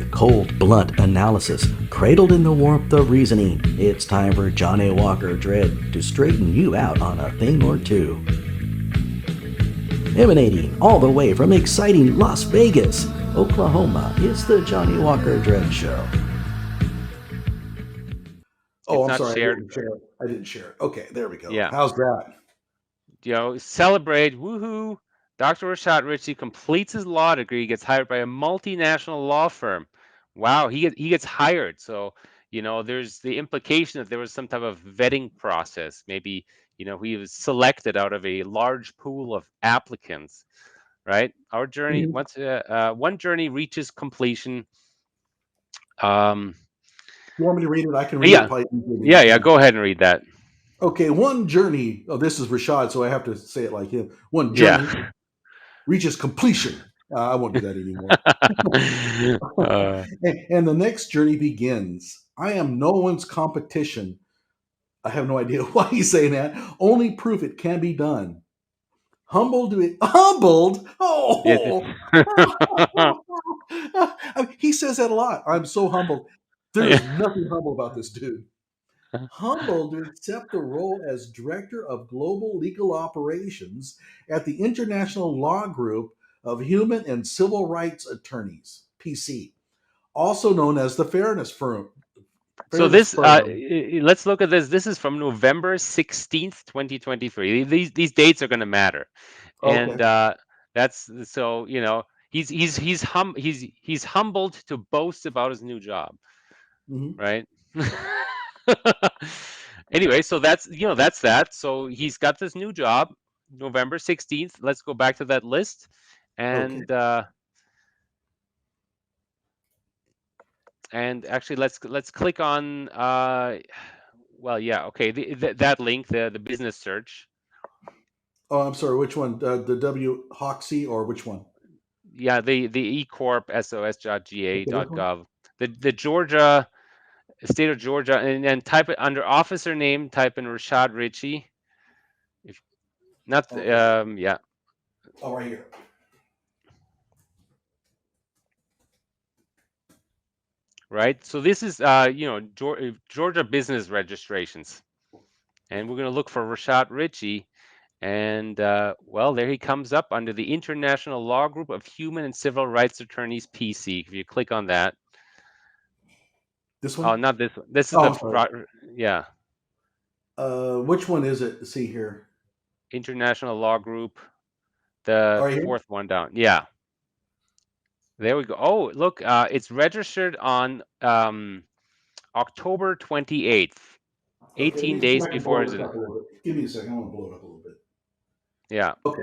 with cold, blunt analysis, cradled in the warmth of reasoning. It's time for Johnny Walker Dread to straighten you out on a thing or two. Emanating all the way from exciting Las Vegas, Oklahoma, it's the Johnny Walker Dread Show. Oh, It's I'm not sorry. shared. I didn't share it. Okay, there we go. Yeah. How's that? Celebrate, woohoo! Dr. Rashad Richey completes his law degree, gets hired by a multinational law firm. Wow, he gets hired. So, there's the implication that there was some type of vetting process. Maybe, he was selected out of a large pool of applicants, right? Our journey, one journey reaches completion. You want me to read it? I can read Yeah. it. Yeah, go ahead and read that. Okay, one journey. Oh, this is Rashad, so I have to say it like him. One journey reaches completion. I won't do that anymore. And the next journey begins. I am no one's competition. I have no idea why he's saying that. Only proof it can be done. Humbled? Oh! He says that a lot. I'm so humbled. There's nothing humble about this dude. Humbled to accept the role as Director of Global Legal Operations at the International Law Group of Human and Civil Rights Attorneys, PC, also known as the Fairness Firm. So this, let's look at this. This is from November 16th, 2023. These dates are going to matter, and that's so he's humbled to boast about his new job, right? Anyway, so that's that. So he's got this new job, November 16th. Let's go back to that list, and and actually let's click on that link, the business search. Oh, I'm sorry, which one? The W Hoxie or which one? Yeah, the ecorp.sos.ga.gov. The Georgia, state of Georgia, and then type it under officer name, type in Rashad Richey. Yeah. Oh, right here. Right. So this is Georgia business registrations, and we're going to look for Rashad Richey. And there he comes up under the International Law Group of Human and Civil Rights Attorneys, PC. If you click on that. This one? Oh, not this one. This is yeah. Which one is it? See here. International Law Group, the fourth one down. Yeah. There we go. Oh, look, it's registered on October 28th, 18 days before his. Give me a second. I want to blow it up a little bit. Yeah. Okay.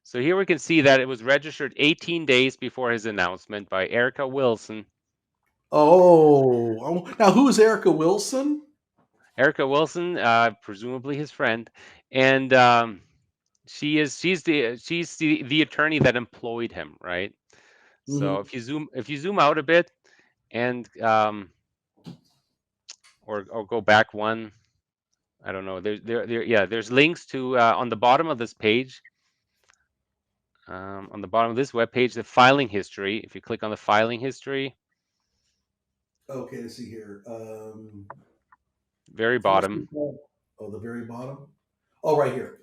So here we can see that it was registered 18 days before his announcement by Erica Wilson. Oh, now who is Erica Wilson? Erica Wilson, presumably his friend, and she's the attorney that employed him, right? So if you zoom out a bit, and or go back one, I don't know. There's links to on the bottom of this page. On the bottom of this web page, the filing history. If you click on the filing history. Okay, let's see here. Very bottom. Oh, the very bottom? Oh, right here.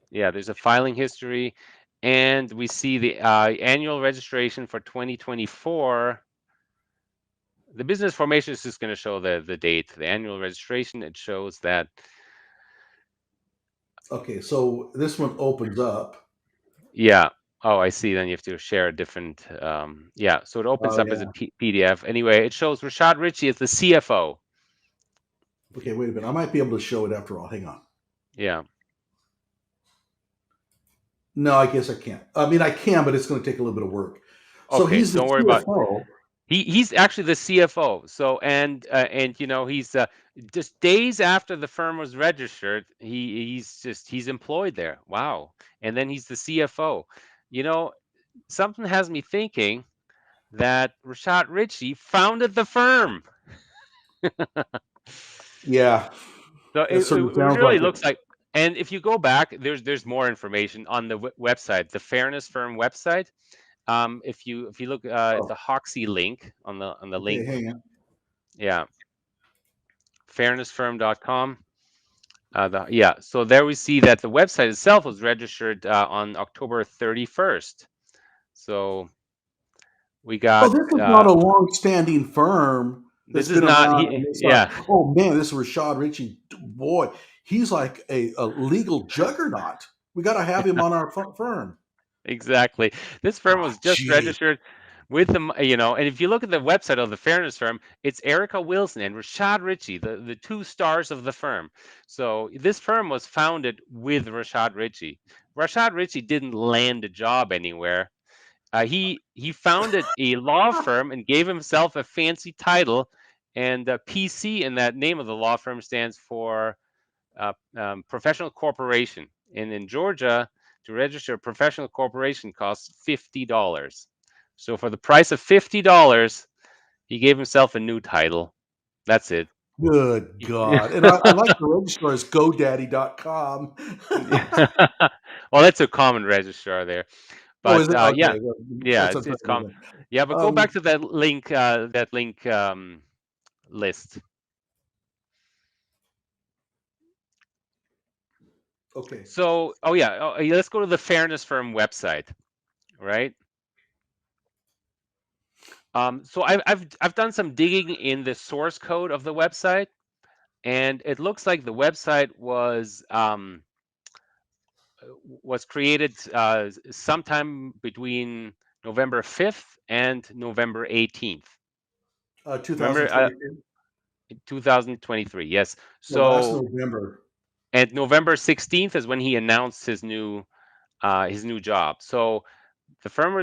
Yeah, there's a filing history, and we see the annual registration for 2024. The business formation is just going to show the date. The annual registration, it shows that. Okay, so this one opens up. Yeah. Oh, I see. Then you have to share a different. Yeah. So it opens up as a PDF. Anyway, it shows Rashad Richey as the CFO. Okay, wait a minute. I might be able to show it after all. Hang on. Yeah. No, I guess I can't. I mean, I can, but it's going to take a little bit of work. So okay, he's the don't worry CFO. about it. He's actually the CFO. So and he's just days after the firm was registered, he's employed there. Wow. And then he's the CFO. Something has me thinking that Rashad Richey founded the firm. Yeah. So it really looks like, and if you go back, there's more information on the website, the Fairness Firm website. If you look at Oh, the Hoxie link on the okay, link, hang on. yeah, fairnessfirm.com. Yeah, so there we see that the website itself was registered on October 31st. So we Oh, got this is not a long-standing firm that's this is been not around. he, And it's like, yeah, oh man, this is Rashad Richey. Boy, he's like a legal juggernaut. We got to have him on our firm. exactly. This firm Oh, was just gee. registered with the, and if you look at the website of the Fairness Firm, it's Erica Wilson and Rashad Richey, the two stars of the firm. So this firm was founded with Rashad Richey. Rashad Richey didn't land a job anywhere. He founded a law firm and gave himself a fancy title, and PC in that name of the law firm stands for professional corporation. And in Georgia, to register a professional corporation costs $50. So for the price of $50, he gave himself a new title. That's it. Good God. And I like the registrar is GoDaddy.com. Well, that's a common registrar there. Oh, is But it? yeah, Okay. yeah, That's it's unfair. common. Yeah, but go back to that link list. Okay. So, let's go to the Fairness Firm website, right? So I've done some digging in the source code of the website, and it looks like the website was created sometime between November 5th and November 18th. Remember, 2022. 2023. Yes. No, last So, November. and November 16th is when he announced his new job. So the firm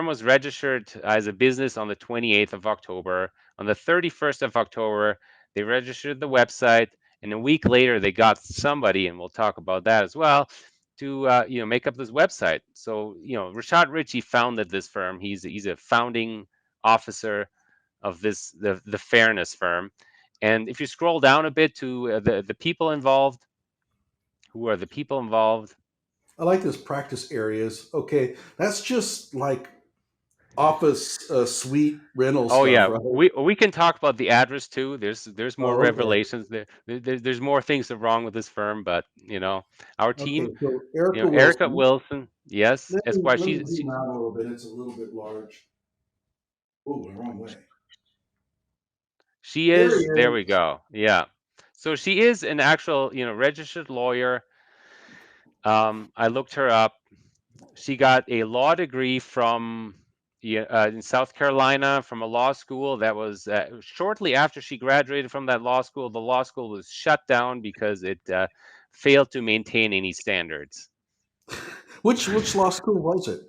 was registered as a business on the 28th of October. On the 31st of October, they registered the website, and a week later they got somebody, and we'll talk about that as well, to make up this website. So Rashad Richey founded this firm. He's a founding officer of the Fairness Firm. And if you scroll down a bit to the people involved, who are the people involved? I like this practice areas. Okay. That's just like office suite rental Oh stuff, yeah, right? we can talk about the address too. There's more Oh, okay. revelations there's more things that are wrong with this firm, but our Okay. team, So Erica Erica Wilson. Wilson, yes, Esquire. Let me zoom out a little bit. It's a little bit large. Oh, the wrong way. She There he is. There we is. go. Yeah. So she is an actual registered lawyer. I looked her up. She got a law degree from in South Carolina from a law school that was shortly after she graduated from that law school. The law school was shut down because it failed to maintain any standards. Which law school was it?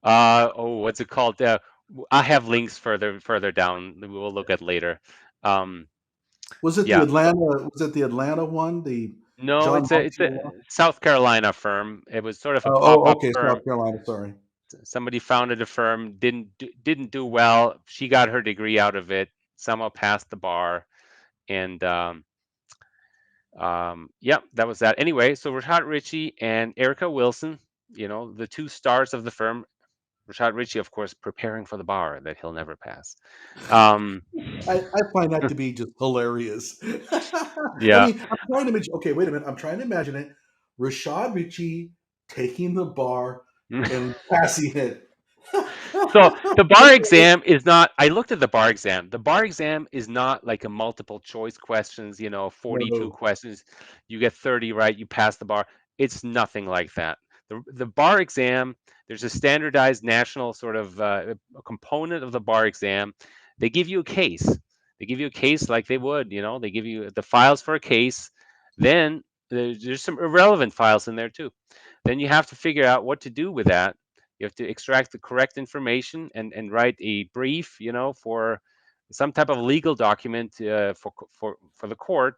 What's it called? I have links further down. We will look at later. Um, Was it the yeah. So Atlanta? Was it the Atlanta one? The no, John it's a Marshall law? South Carolina firm. It was sort of a Oh, pop-up okay. firm. South Carolina. Sorry. Somebody founded a firm, didn't do well. She got her degree out of it, somehow passed the bar, and yeah, that was that. Anyway, so Rashad Richey and Erica Wilson, the two stars of the firm. Rashad Richey, of course, preparing for the bar that he'll never pass. Um, I find that to be just hilarious. I yeah. mean, I'm trying to imagine. Okay, wait a minute. I'm trying to imagine it. Rashad Richey taking the bar and passing it. So the bar exam is not, I looked at the bar exam. The bar exam is not like a multiple choice questions, 42 No. questions, you get 30 right, you pass the bar. It's nothing like that. The bar exam, there's a standardized national sort of a component of the bar exam. They give you a case. They give you a case like they would, they give you the files for a case. Then there's some irrelevant files in there too. Then you have to figure out what to do with that. You have to extract the correct information and write a brief, for some type of legal document for the court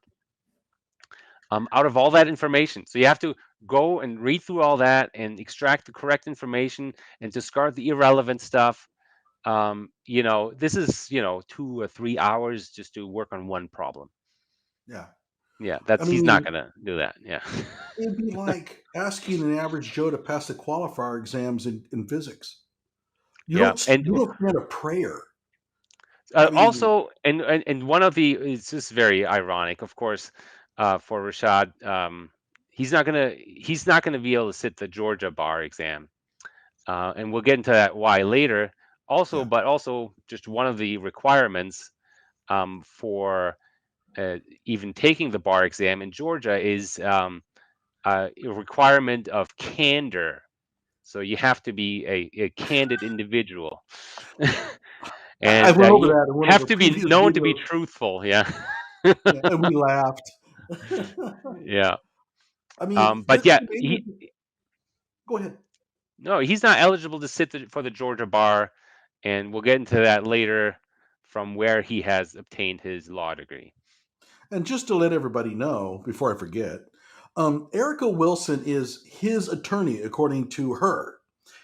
out of all that information. So you have to go and read through all that and extract the correct information and discard the irrelevant stuff. This is 2 or 3 hours just to work on one problem. Yeah. Yeah, I he's not mean, gonna do that. Yeah. it'd be like asking an average Joe to pass the qualifier exams in physics. Yeah, you don't stand a prayer. I mean, also, and one of the it's just very ironic, of course, for Rashad. He's not gonna be able to sit the Georgia bar exam, and we'll get into that why later. Also, yeah. but also just one of the requirements for even taking the bar exam in Georgia is a requirement of candor. So you have to be a candid individual. I And went over you that in one of have the to be previous known to be videos, truthful. Yeah. and we laughed. Yeah. I mean, But yeah, go ahead. no, he's not eligible to sit for the Georgia bar, and we'll get into that later from where he has obtained his law degree. And just to let everybody know, before I forget, Erica Wilson is his attorney, according to her,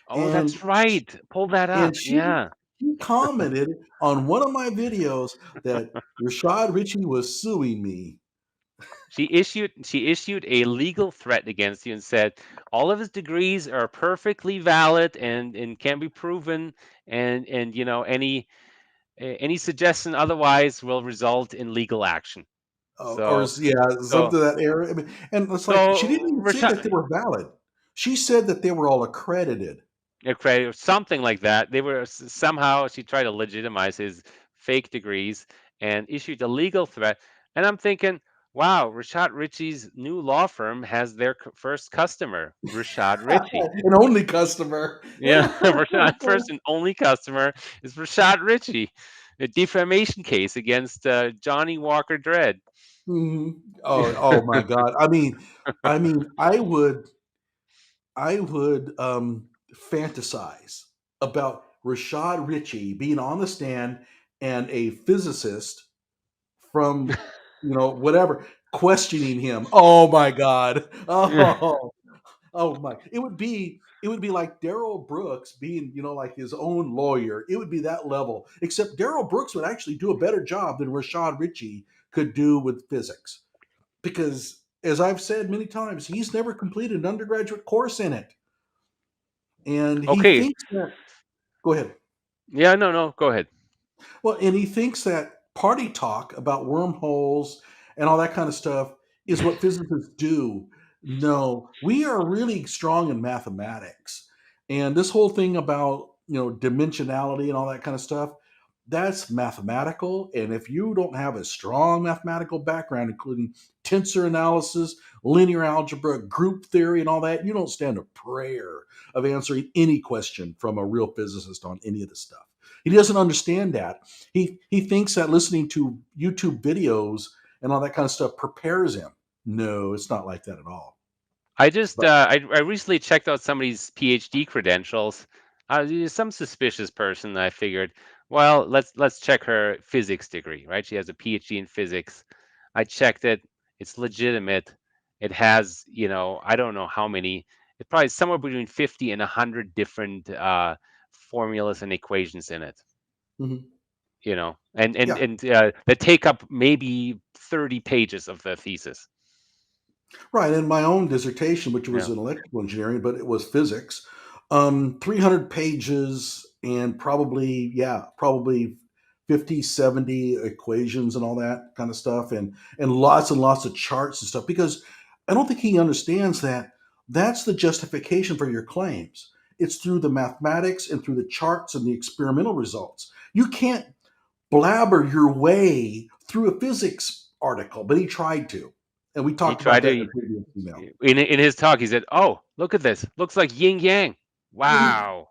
Oh, and that's right. Pull that and up. Yeah. she commented on one of my videos that Rashad Richey was suing me. She issued a legal threat against you and said all of his degrees are perfectly valid and can be proven, and any suggestion otherwise will result in legal action. Or So yeah, so something to that area. I mean, and it's like she didn't so even say that they Rashad, were valid. She said that they were all accredited. credit or something like that. They were somehow she tried to legitimize his fake degrees and issued a legal threat. And I'm thinking, wow, Rashad Richey's new law firm has their first customer, Rashad Richey. An only customer. Yeah, Rashad first and only customer is Rashad Richey, a defamation case against Johnny Walker Dredd. Mhm. Oh my God. I would fantasize about Rashad Richey being on the stand and a physicist from whatever questioning him. Oh my God. Oh, oh my. It would be like Daryl Brooks being, like his own lawyer. It would be that level. Except Daryl Brooks would actually do a better job than Rashad Richey could do with physics. Because as I've said many times, he's never completed an undergraduate course in it. And he Okay, thinks that go ahead. yeah, no, go ahead. Well, and he thinks that party talk about wormholes and all that kind of stuff is what physicists do. No, we are really strong in mathematics. And this whole thing about, dimensionality and all that kind of stuff, that's mathematical. And if you don't have a strong mathematical background, including tensor analysis, linear algebra, group theory, and all that, you don't stand a prayer of answering any question from a real physicist on any of this stuff. He doesn't understand that. He thinks that listening to YouTube videos and all that kind of stuff prepares him. No, it's not like that at all. I just But I recently checked out somebody's PhD credentials. Some suspicious person. I figured, well, let's check her physics degree. Right, she has a PhD in physics. I checked it. It's legitimate. It has, I don't know how many. It's probably somewhere between 50 and 100 different formulas and equations in it. mhm. Yeah, That take up maybe 30 pages of the thesis. right. In my own dissertation, which was Yeah. in electrical engineering, but it was physics, 300 pages and probably 50, 70 equations and all that kind of stuff, and lots of charts and stuff. Because I don't think he understands that that's the justification for your claims. It's through the mathematics and through the charts and the experimental results. You can't blabber your way through a physics article, but he tried to. And we He talked about tried that in to a previous email. in his talk. He said, "Oh, look at this. Looks like yin yang. Wow."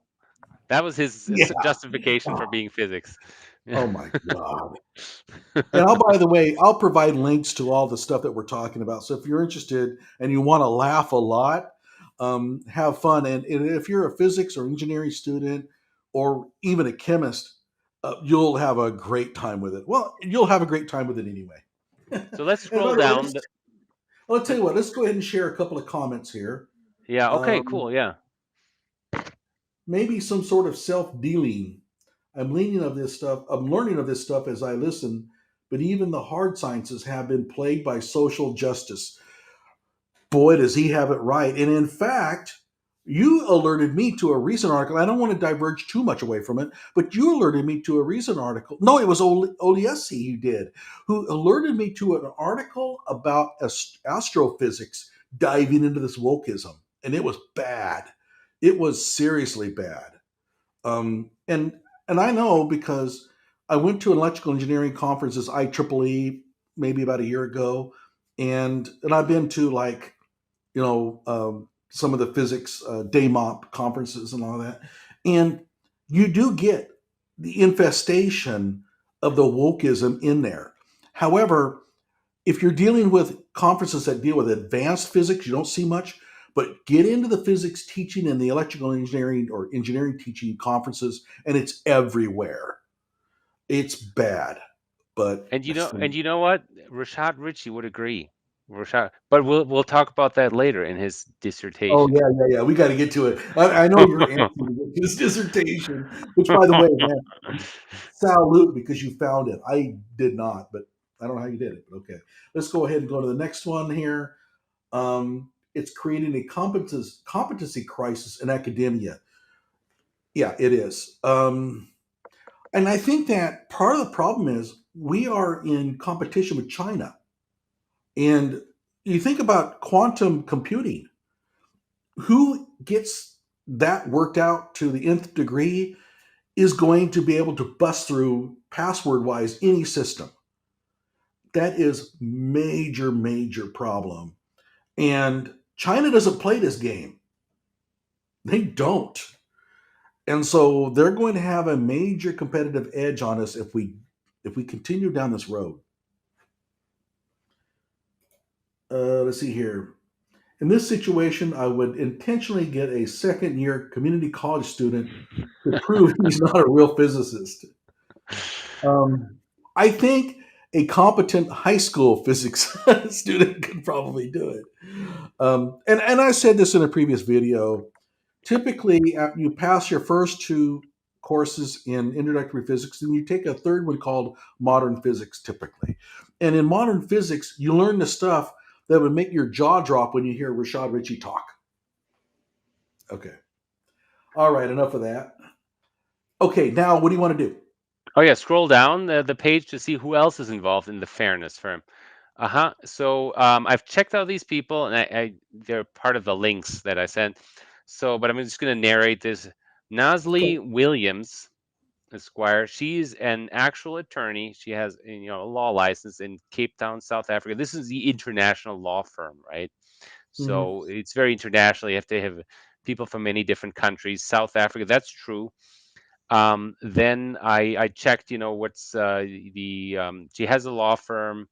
That was his Yeah. justification for being physics. Oh my God. And by the way, I'll provide links to all the stuff that we're talking about. So if you're interested and you want to laugh a lot, have fun. And if you're a physics or engineering student or even a chemist, you'll have a great time with it. Well, you'll have a great time with it anyway. So let's And scroll by the way, down. I'll tell you what, let's go ahead and share a couple of comments here. Yeah. Okay. Um, Cool. Yeah. Maybe some sort of self-dealing. I'm learning of this stuff as I listen, but even the hard sciences have been plagued by social justice. Boy, does he have it right. And in fact, You alerted me to a recent article. I don't want to diverge too much away from it, but you alerted me to a recent article. No, it was Oliesi who did, who alerted me to an article about astrophysics diving into this wokeism, and it was bad. It was seriously bad. Um, and and I know because I went to an electrical engineering conferences, IEEE, maybe about a year ago, and I've been to like some of the physics DayMop conferences and all that, and you do get the infestation of the wokeism in there. However, if you're dealing with conferences that deal with advanced physics, you don't see much. But get into the physics teaching and the electrical engineering or engineering teaching conferences, and it's everywhere. It's bad, but And you know what? Rashad Richey would agree. Rashad, but we'll talk about that later in his oh dissertation. yeah, yeah, yeah. We got to get to it. I know you're answering this dissertation, which, by the way, man, salute because you found it. I did not, but I don't know how you did it. But okay, let's go ahead and go to the next one here. It's creating a competency crisis in academia. Yeah, it is. And I think that part of the problem is we are in competition with China. And you think about quantum computing, who gets that worked out to the nth degree is going to be able to bust through password wise any system. That is major, major problem. And China doesn't play this game. They don't. And so they're going to have a major competitive edge on us if we continue down this road. Let's see here. In this situation, I would intentionally get a second year community college student to prove he's not a real physicist. Um, I think a competent high school physics student could probably do it. And I said this in a previous video. Typically, you pass your first two courses in introductory physics, and you take a third one called modern physics, typically. And in modern physics, you learn the stuff that would make your jaw drop when you hear Rashad Richey talk. Okay. All right, enough of that. Okay, now what do you want to do? Oh yeah, scroll down the page to see who else is involved in the fairness firm. Uh-huh. So I've checked out these people, and they're part of the links that I sent. So, but I'm just going to narrate this. Okay. Nazli Williams, Esquire. She's an actual attorney. She has a law license in Cape Town, South Africa. This is the international law firm, right? Mhm. So it's very international. You have to have people from many different countries. South Africa, that's true. Then I checked, what's she has a law firm,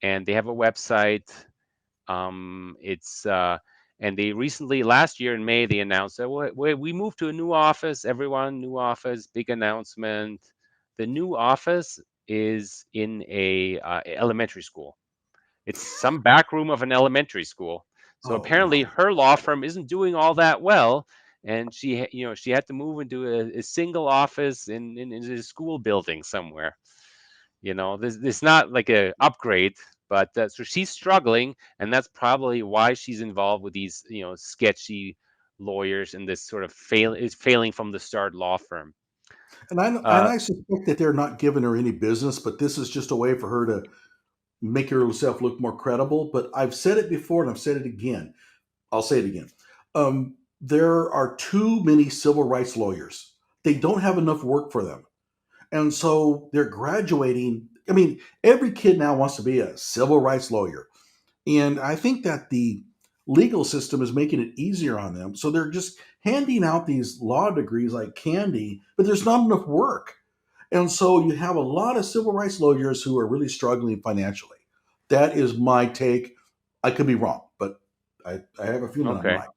and they have a website. It's and they recently last year in May they announced that we moved to a new office. Everyone, new office, big announcement. The new office is in a elementary school. It's some back room of an elementary school. So Oh apparently no. her law firm isn't doing all that well, and she had to move into a single office in a school building somewhere. This not like a upgrade, but so she's struggling, and that's probably why she's involved with these sketchy lawyers and this sort of failing from the start law firm. And I suspect that they're not giving her any business, but this is just a way for her to make herself look more credible. But I've said it before and I've said it again. I'll say it again. There are too many civil rights lawyers. They don't have enough work for them. And so they're graduating. I mean, every kid now wants to be a civil rights lawyer. And I think that the legal system is making it easier on them. So they're just handing out these law degrees like candy, but there's not enough work. And so you have a lot of civil rights lawyers who are really struggling financially. That is my take. I could be wrong, but I have a feeling I'm Okay. right.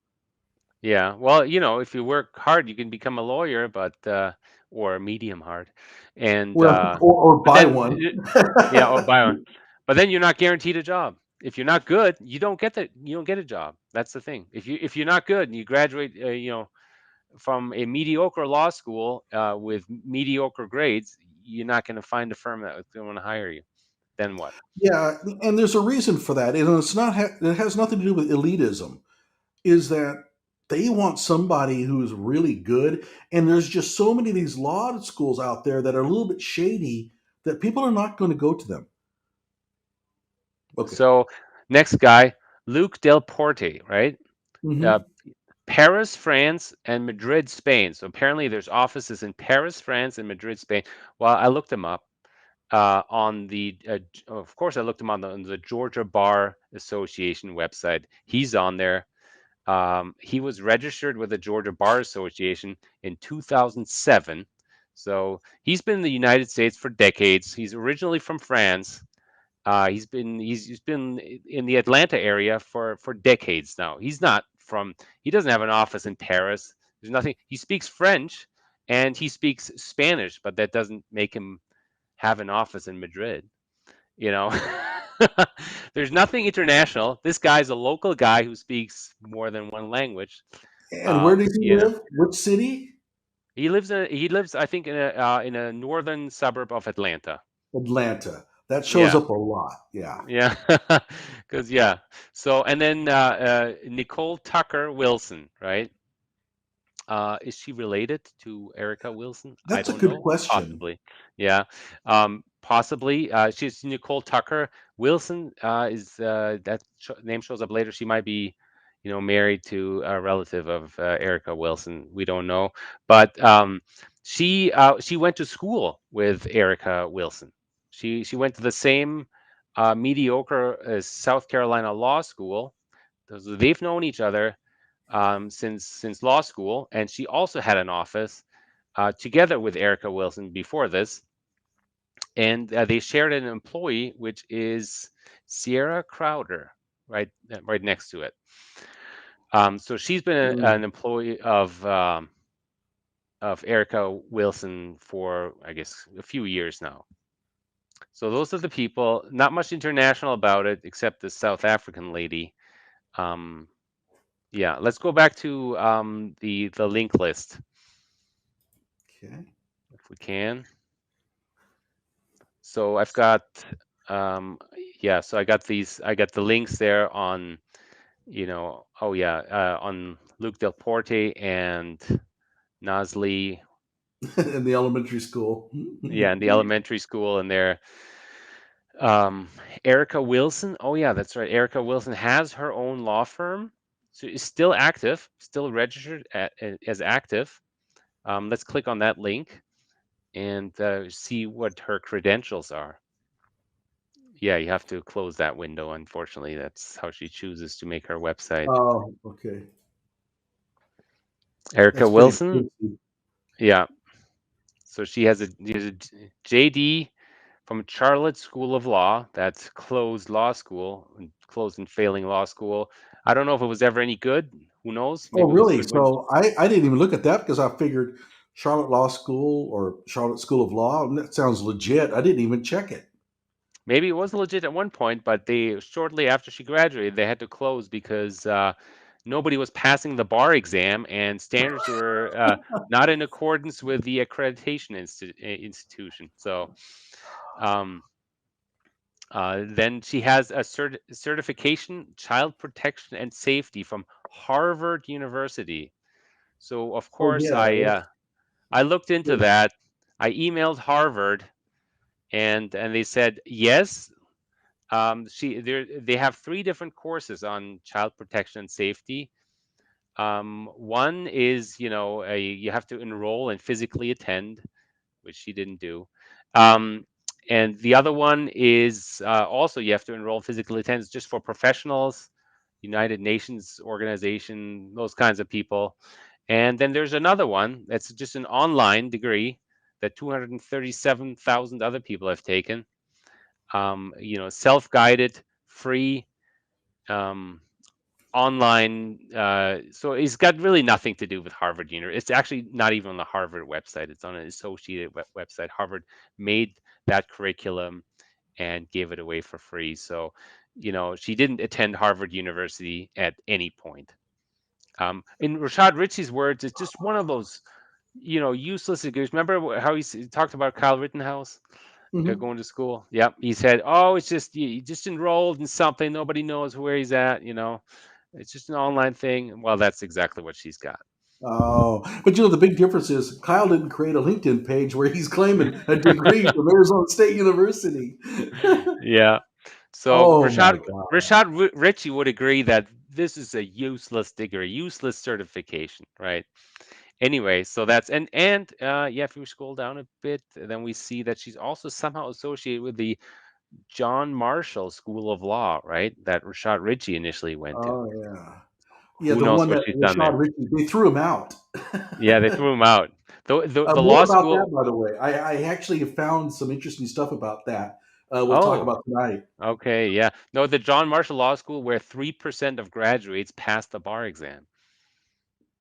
Yeah. Well, if you work hard, you can become a lawyer, but or medium hard, and Well, or but buy then one. yeah, or buy one. But then you're not guaranteed a job. If you're not good, you don't get a job. That's the thing. If you're not good and you graduate, from a mediocre law school with mediocre grades, you're not going to find a firm that's going to want to hire you. Then what? Yeah, and there's a reason for that. And it has nothing to do with elitism. Is that They want somebody who's really good. And there's just so many of these law schools out there that are a little bit shady that people are not going to go to them. Okay. So next guy, Luc Delporte, right? Uh, Hmm. Paris, France, and Madrid, Spain. So apparently there's offices in Paris, France, and Madrid, Spain. Well, I looked him up on the, of course, I looked him on the Georgia Bar Association website. He's on there. He was registered with the Georgia Bar Association in 2007. So he's been in the United States for decades. He's originally from France. He's been in the Atlanta area for decades now. He's not from. He doesn't have an office in Paris. There's nothing. He speaks French and he speaks Spanish, but that doesn't make him have an office in Madrid. You know, there's nothing international. This guy's a local guy who speaks more than one language. And where does he You know, live? Which city? he lives I think in a northern suburb of Atlanta. Atlanta. That shows Yeah. up a lot. Yeah. Yeah, because yeah. So and then Nicole Tucker Wilson, right? Is she related to Erica Wilson? I That's a don't good know. question. Possibly. Yeah. Possibly. She's Nicole Tucker Wilson. Is that name shows up later? She might be, married to a relative of Erica Wilson. We don't know, but she went to school with Erica Wilson. She went to the same mediocre South Carolina law school. So they've known each other since law school, and she also had an office together with Erica Wilson before this, and they shared an employee, which is Sierra Crowder, right next to it. So she's been an Mm. employee of Erica Wilson for, I guess, a few years now. So those are the people. Not much international about it, except the South African lady. Um, yeah, let's go back to the link list Okay. if we can. So I've got um yeah, so I got the links there on, oh yeah, on Luc Delporte and Nazli, In the elementary school. yeah, in the elementary school, and there um Erica Wilson. Oh yeah, that's right. Erica Wilson has her own law firm. So is still active, still registered as active. Let's click on that link and see what her credentials are. Yeah, you have to close that window. Unfortunately, that's how she chooses to make her website. Oh, okay. Erica That's pretty Wilson, tasty. yeah. So she has a JD from Charlotte School of Law. That's closed law school, closed and failing law school. I don't know if it was ever any good. Who knows? Oh, Maybe it was really? good when So I didn't even look at that because I figured Charlotte Law School or Charlotte School of Law, and that sounds legit. I didn't even check it. maybe it was legit at one point, but they shortly after she graduated, they had to close because nobody was passing the bar exam and standards were not in accordance with the accreditation institution. So um, then she has a certification, child protection and safety from Harvard University. So of Oh, course yeah. I looked into Good. that. I emailed Harvard and they said yes. They have three different courses on child protection and safety. One is, you have to enroll and physically attend, which she didn't do. Um, and the other one is also you have to enroll physically attend. It's just for professionals, United Nations organization, those kinds of people. And then there's another one that's just an online degree that 237,000 other people have taken. Self-guided, free, um, online. So it's got really nothing to do with Harvard University. It's actually not even on the Harvard website. It's on an associated website. Harvard made that curriculum and gave it away for free. So, she didn't attend Harvard University at any point. In Rashad Richey's words, it's just one of those, useless degrees. Remember how he talked about Kyle Rittenhouse? Hmm. Going to school. Yep. He said, "Oh, it's just he just enrolled in something. Nobody knows where he's at." It's just an online thing. Well, that's exactly what she's got. Oh, but the big difference is Kyle didn't create a LinkedIn page where he's claiming a degree from Arizona State University. Yeah. So Oh my God. Rashad Richey would agree that this is a useless degree, useless certification, right? Anyway, so that's yeah, if we scroll down a bit, then we see that she's also somehow associated with the John Marshall School of Law, right? That Rashad Richey initially went to. Oh yeah. Yeah, Who the knows one what that she's done Rashad there? Richey, they threw him out. Yeah, they threw him out. The More law about that, school. by the way. I actually have found some interesting stuff about that. We'll talk Oh, about tonight. okay, yeah. No, the John Marshall Law School, where 3% of graduates pass the bar exam.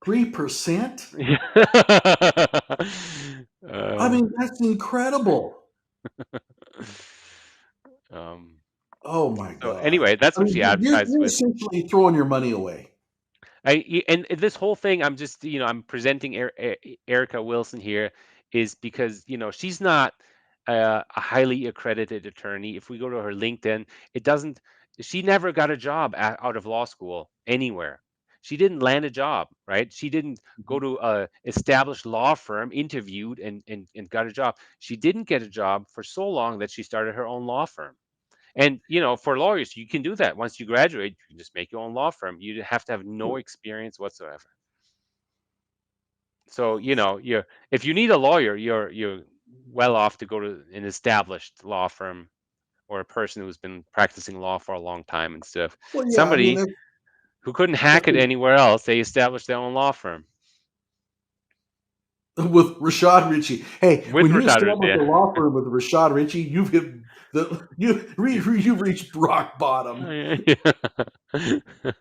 3%? I Uh, mean, that's incredible. um, Oh my so God. anyway, that's I what she mean, advertised you're with. essentially throwing your money away. And this whole thing, I'm just, I'm presenting Erica Wilson here is because, she's not a highly accredited attorney. If we go to her LinkedIn, she never got a job out of law school anywhere. She didn't land a job, right? She didn't go to a established law firm, interviewed and got a job. She didn't get a job for so long that she started her own law firm. And for lawyers, you can do that. Once you graduate, you can just make your own law firm. You have to have no experience whatsoever. So, if you need a lawyer, you're well off to go to an established law firm or a person who's been practicing law for a long time instead of Well, yeah, I mean, somebody who couldn't that's hack it anywhere else. They established their own law firm with Rashad Richey. Hey, with when you Rashad establish a Richey. law firm with Rashad Richey, you've hit you've reached rock bottom. Yeah.